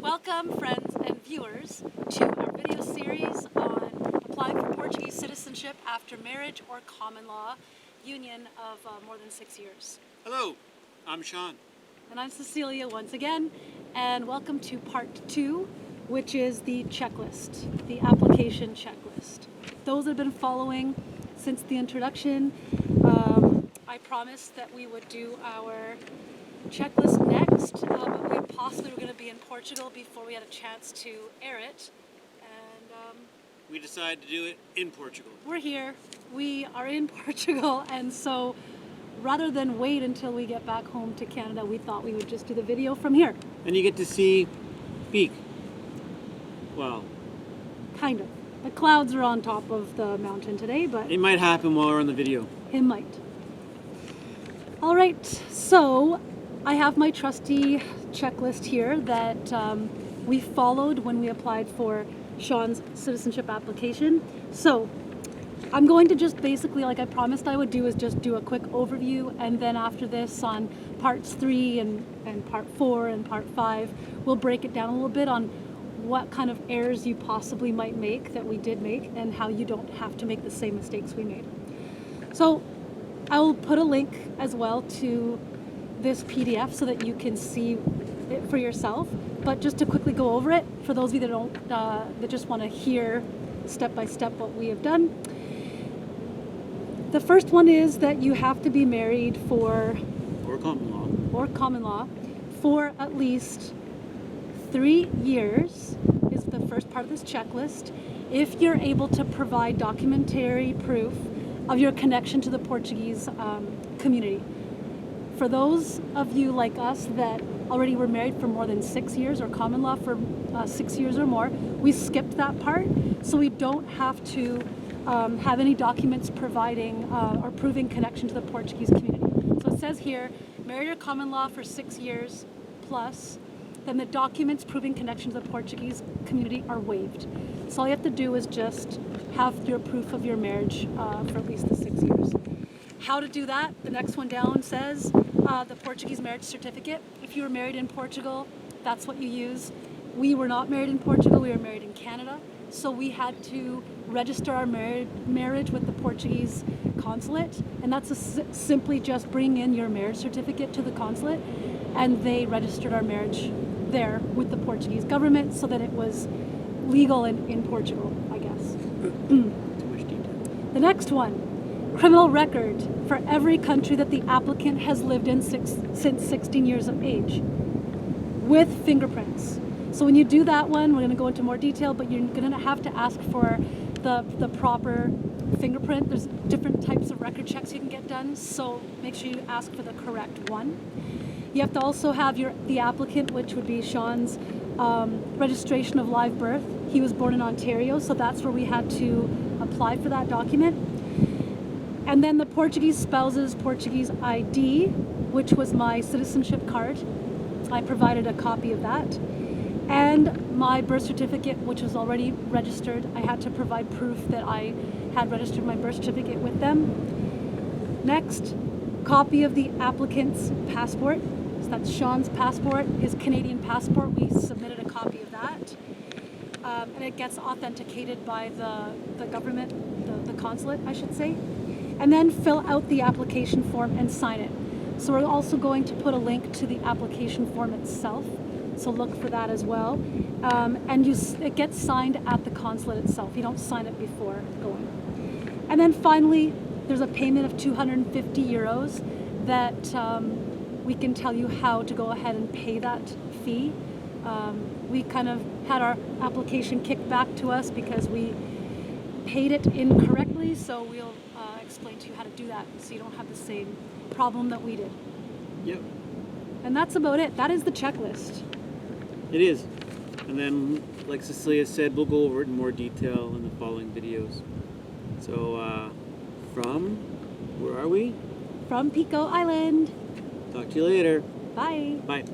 Welcome, friends and viewers, to our video series on applying for Portuguese citizenship after marriage or common law union of more than 6 years. Hello, I'm Sean. And I'm Cecilia once again, and welcome to part 2, which is the checklist, the application checklist. Those that have been following since the introduction, I promised that we would do our checklist next, but we possibly were going to be in Portugal before we had a chance to air it, and We decided to do it in Portugal. we're here. We are in Portugal, and so rather than wait until we get back home to Canada, we thought we would just do the video from here. And you get to see Pico. Well, Kind of. The clouds are on top of the mountain today, but it might happen while we're on the video. it might. All right, so I have my trusty checklist here that we followed when we applied for Sean's citizenship application. So I'm going to just basically, like I promised I would do, is just do a quick overview, and then after this on parts 3 and part 4 and part 5, we'll break it down a little bit on what kind of errors you possibly might make that we did make and how you don't have to make the same mistakes we made. So I will put a link as well to this PDF so that you can see it for yourself. But just to quickly go over it, for those of you that don't, that just want to hear step by step what we have done. The first one is that you have to be married for, Or common law. For at least 3 years is the first part of this checklist. If you're able to provide documentary proof of your connection to the Portuguese community. For those of you like us that already were married for more than 6 years, or common law for 6 years or more, we skipped that part, so we don't have to have any documents providing or proving connection to the Portuguese community. So it says here, married or common law for 6 years plus, then the documents proving connection to the Portuguese community are waived. So all you have to do is just have your proof of your marriage for at least the 6 years. How to do that? The next one down says the Portuguese marriage certificate. If you were married in Portugal, that's what you use. We were not married in Portugal, we were married in Canada. So we had to register our marriage with the Portuguese consulate. And that's simply just bring in your marriage certificate to the consulate. And they registered our marriage there with the Portuguese government so that it was legal in Portugal, I guess. Too much detail. The next one. Criminal record for every country that the applicant has lived in since 16 years of age, with fingerprints. So when you do that one, we're going to go into more detail, but you're going to have to ask for the proper fingerprint. There's different types of record checks you can get done, so make sure you ask for the correct one. You have to also have the applicant, which would be Sean's registration of live birth. He was born in Ontario, so that's where we had to apply for that document. And then the Portuguese spouse's Portuguese ID, which was my citizenship card. I provided a copy of that. And my birth certificate, which was already registered. I had to provide proof that I had registered my birth certificate with them. Next, copy of the applicant's passport. So that's Sean's passport, his Canadian passport. We submitted a copy of that. And it gets authenticated by the government, the consulate, I should say. And then fill out the application form and sign it. So we're also going to put a link to the application form itself. So look for that as well. And it gets signed at the consulate itself. You don't sign it before going. And then finally, there's a payment of 250 euros that we can tell you how to go ahead and pay that fee. We kind of had our application kicked back to us because we paid it incorrectly, so we'll explain to you how to do that so you don't have the same problem that we did. Yep. And that's about it. That is the checklist. It is. And then, like Cecilia said, we'll go over it in more detail in the following videos. So, where are we? From Pico Island. Talk to you later. Bye. Bye.